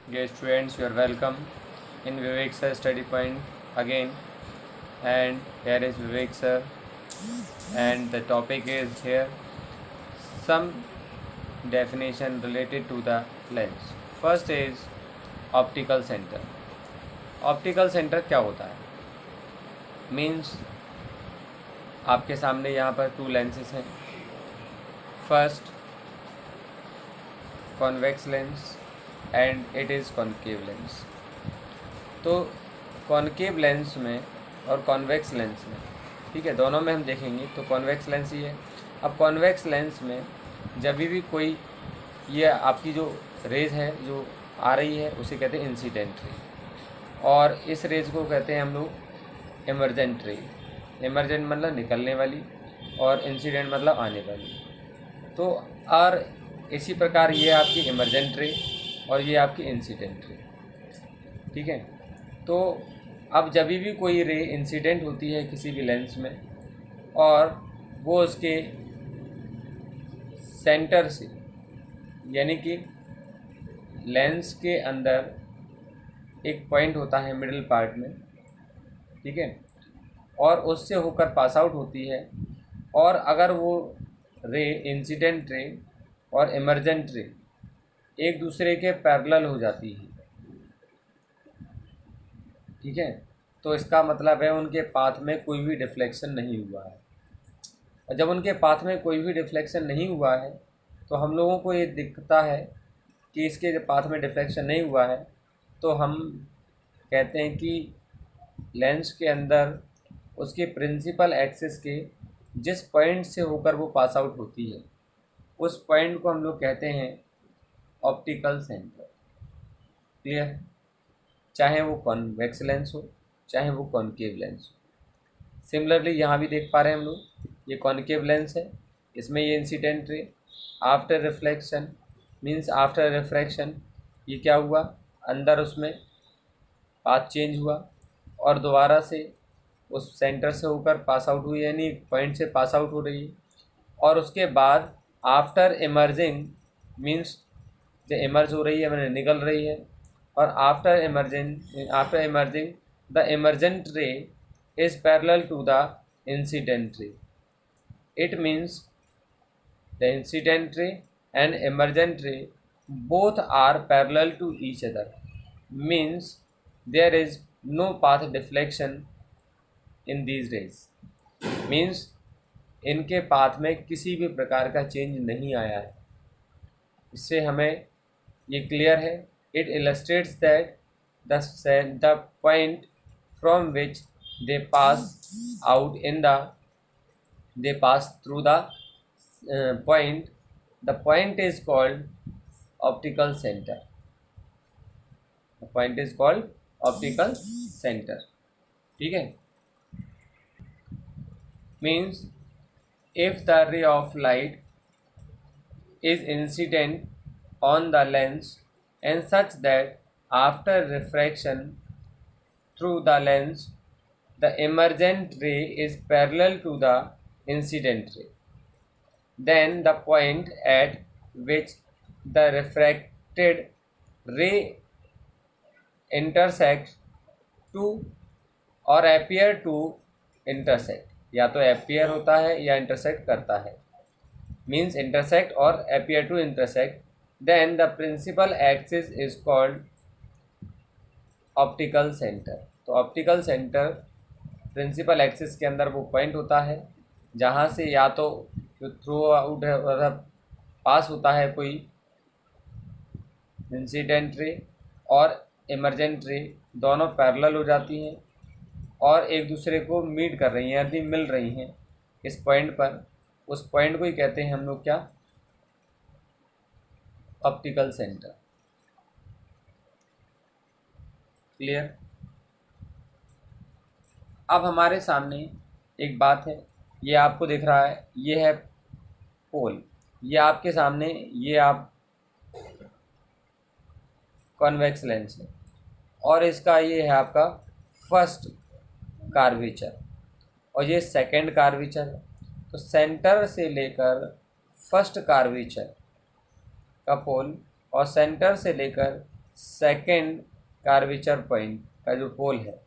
Dear students, you are welcome in Vivek sir study point again, and here is Vivek sir, and the topic is here some definition related to the lens. First is optical center. Optical centre क्या होता है? Means आपके सामने यहाँ पर to lenses हैं. First convex lens and it is concave lens. तो concave lens में और कॉन्वेक्स लेंस में, ठीक है, दोनों में हम देखेंगे तो कॉन्वेक्स लेंस ही है. अब कॉन्वेक्स लेंस में जब भी कोई ये आपकी जो रेज है जो आ रही है उसे कहते हैं इंसिडेंट रे, और इस रेज को कहते हैं हम लोग इमर्जेंट रे. इमर्जेंट मतलब निकलने वाली और इंसिडेंट मतलब आने वाली. तो और इसी प्रकार ये आपकी इमर्जेंट रे और ये आपकी इंसिडेंट रे, ठीक है. तो अब जब भी कोई रे इंसिडेंट होती है किसी भी लेंस में और वो उसके सेंटर से, यानी कि लेंस के अंदर एक पॉइंट होता है मिडिल पार्ट में, ठीक है, और उससे होकर पास आउट होती है, और अगर वो रे इंसिडेंट रे और इमर्जेंट रे एक दूसरे के पैरेलल हो जाती है, ठीक है, तो इसका मतलब है उनके पाथ में कोई भी डिफ्लेक्शन नहीं हुआ है. और जब उनके पाथ में कोई भी डिफ्लेक्शन नहीं हुआ है तो हम लोगों को ये दिखता है कि इसके पाथ में डिफ्लेक्शन नहीं हुआ है, तो हम कहते हैं कि लेंस के अंदर उसके प्रिंसिपल एक्सिस के जिस पॉइंट से होकर वो पास आउट होती है उस पॉइंट को हम लोग कहते हैं ऑप्टिकल सेंटर. क्लियर? चाहे वो कॉन्वेक्स लेंस हो चाहे वो कॉन्केव लेंस हो. सिमिलरली यहाँ भी देख पा रहे हैं हम लोग, ये कॉन्केव लेंस है, इसमें ये incident ray after reflection means after refraction ये क्या हुआ, अंदर उसमें पाथ चेंज हुआ और दोबारा से उस सेंटर से होकर पास आउट हुई, यानी पॉइंट से पास आउट हो रही है. और उसके बाद आफ्टर इमर्जिंग मीन्स जो इमर्ज हो रही है मैंने निकल रही है, और after emerging the emergent ray is parallel to the incident ray. It means the incident ray and emergent ray both are parallel to each other, means there is no path deflection in these rays, means इनके path में किसी भी प्रकार का change नहीं आया है. इससे हमें ये क्लियर है. It illustrates that the point from which they pass out in the they pass through the point. The point is called optical center. The point is called optical center. ठीक है? Means if the ray of light is incident on the lens and such that after refraction through the lens the emergent ray is parallel to the incident ray, then the point at which the refracted ray intersects to or appear to intersect, या तो appear होता है या intersect करता है, means intersect or appear to intersect, then the principal axis is called optical center. तो optical center principal axis के अंदर वो point होता है जहाँ से या तो जो थ्रू आउट है मतलब पास होता है कोई इंसिडेंट रे और इमर्जेंट रे, दोनों पैरेलल हो जाती हैं और एक दूसरे को मीट कर रही हैं, यदि मिल रही हैं इस पॉइंट पर, उस पॉइंट को ही कहते हैं हम लोग क्या, ऑप्टिकल सेंटर. क्लियर? अब हमारे सामने एक बात है, ये आपको दिख रहा है, ये है पोल, ये आपके सामने, ये आप कॉन्वेक्स लेंस है और इसका ये है आपका फर्स्ट कार्वेचर और ये सेकंड कार्वेचर है. तो सेंटर से लेकर फर्स्ट कार्वेचर का पोल और सेंटर से लेकर सेकेंड कार्वेचर पॉइंट का जो पोल है,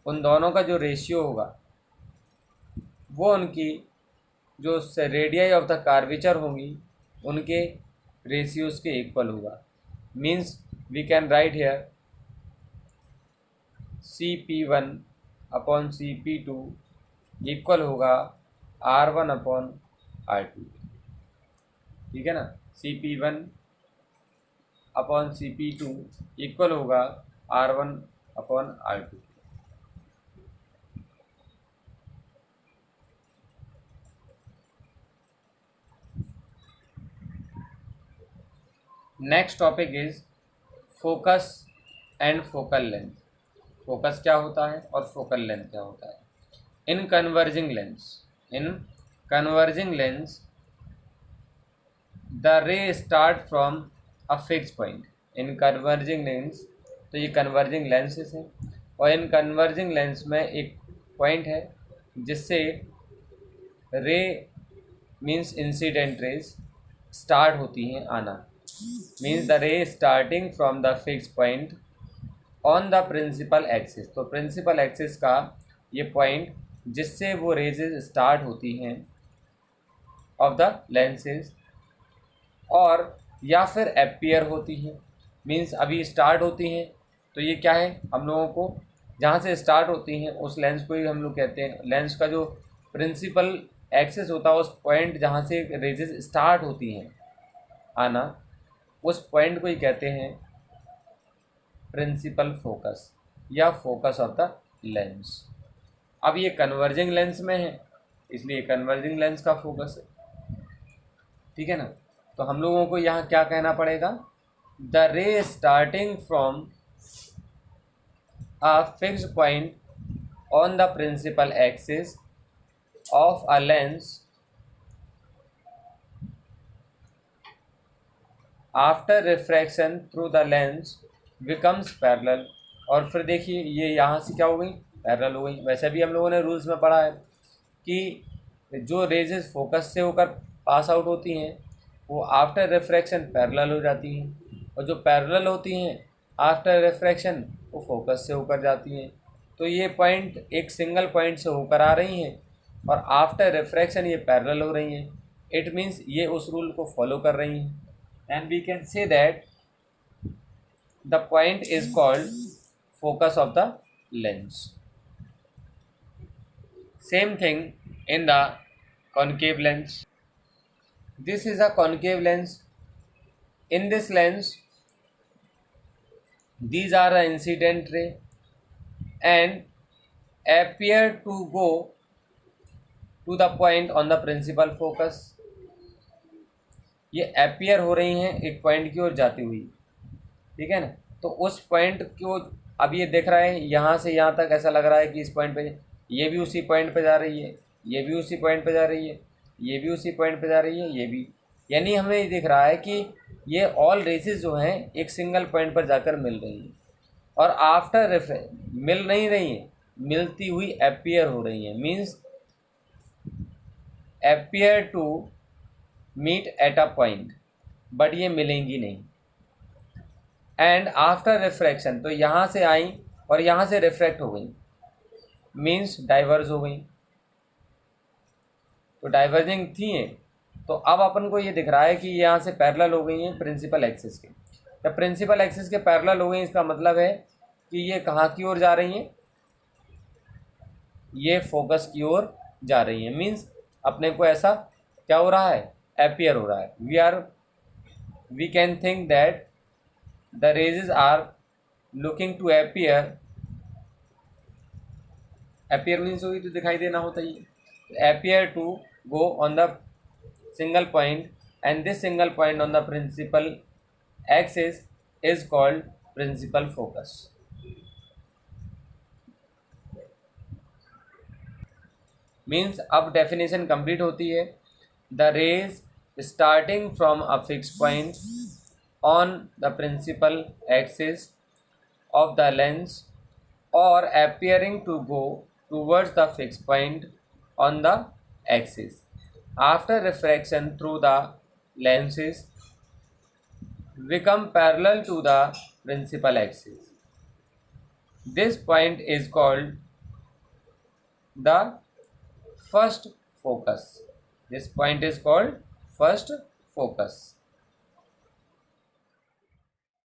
उन दोनों का जो रेशियो होगा वो उनकी जो रेडियाई ऑफ द कार्वेचर होंगी उनके रेशियोज के इक्वल होगा। Means we can write here CP1 upon CP2 equal होगा R1 अपॉन R2। ठीक है ना, CP1 अपॉन CP2 इक्वल होगा R1 upon R2। Next topic is focus and focal length. Focus क्या होता है और फोकल लेंथ क्या होता है। In converging lens the ray start from a fix point. In converging lens, तो ये कन्वर्जिंग लेंसेज हैं और इन कन्वर्जिंग लेंस में एक पॉइंट है जिससे रे मीन्स इंसिडेंट रेज स्टार्ट होती हैं आना। Means the ray starting from the fix point on the principal axis. तो प्रिंसिपल एक्सिस का ये पॉइंट जिससे वो रेजेस स्टार्ट होती हैं ऑफ द लेंसेज, और या फिर अपीयर होती हैं। मीन्स अभी स्टार्ट होती हैं तो ये क्या है, हम लोगों को जहाँ से स्टार्ट होती हैं उस लेंस को ही हम लोग कहते हैं, लेंस का जो प्रिंसिपल एक्सिस होता है उस पॉइंट जहाँ से रेजेस स्टार्ट होती हैं आना, उस पॉइंट को ही कहते हैं प्रिंसिपल फोकस या फोकस ऑफ द लेंस। अब ये कन्वर्जिंग लेंस में है इसलिए कन्वर्जिंग लेंस का फोकस है। ठीक है ना, तो हम लोगों को यहाँ क्या कहना पड़ेगा, the ray starting from a fix point on the principal axis of a lens after refraction through the lens becomes parallel. और फिर देखिए ये यहाँ से क्या हो गई, पैरेलल हो गई। वैसे भी हम लोगों ने रूल्स में पढ़ा है कि जो रेजेस फोकस से होकर पास आउट होती हैं वो आफ्टर रिफ्रैक्शन पैरेलल हो जाती हैं, और जो पैरेलल होती हैं आफ्टर रिफ्रैक्शन वो फोकस से होकर जाती हैं। तो ये पॉइंट एक सिंगल पॉइंट से होकर आ रही हैं और आफ्टर रिफ्रैक्शन ये पैरेलल हो रही हैं। इट मीन्स ये उस रूल को फॉलो कर रही हैं, and we can say that the point is called focus of the lens. Same thing in the concave lens. This is a concave lens. In this lens, these are the incident ray and appear to go to the point on the principal focus. ये appear हो रही हैं एक point की ओर जाती हुई। ठीक है ना, तो उस पॉइंट को अब ये देख रहा है यहाँ से यहाँ तक, ऐसा लग रहा है कि इस पॉइंट पे ये भी उसी पॉइंट पे जा रही है, ये भी उसी पॉइंट पे जा रही है, ये भी उसी पॉइंट पे जा रही है, ये भी, यानी हमें ये दिख रहा है कि ये ऑल रेसेस जो हैं एक सिंगल पॉइंट पर जाकर मिल रही हैं और आफ्टर मिल नहीं रही हैं, मिलती हुई अपीयर हो रही हैं। Means appear to meet at a point, but ये मिलेंगी नहीं। एंड आफ्टर रिफ्रैक्शन, तो यहाँ से आई और यहाँ से रिफ्रैक्ट हो गई, मीन्स डाइवर्ज हो गई। तो डाइवर्जिंग थी हैं, तो अब अपन को ये दिख रहा है कि यहाँ से पैरेलल हो गई हैं प्रिंसिपल एक्सिस के। जब प्रिंसिपल एक्सिस के पैरेलल हो गई इसका मतलब है कि ये कहाँ की ओर जा रही हैं, ये फोकस की ओर जा रही हैं। मीन्स अपने को ऐसा क्या हो रहा है, अपीयर हो रहा है। We can think that the rays are looking to appear. Appear means होगी तो दिखाई देना होता ही, appear to go on the single point and this single point on the principal axis is called principal focus. Means अब definition complete होती है, the rays starting from a fixed point on the principal axis of the lens or appearing to go towards the fixed point on the axis after refraction through the lenses become parallel to the principal axis. This point is called the first focus. This point is called first focus.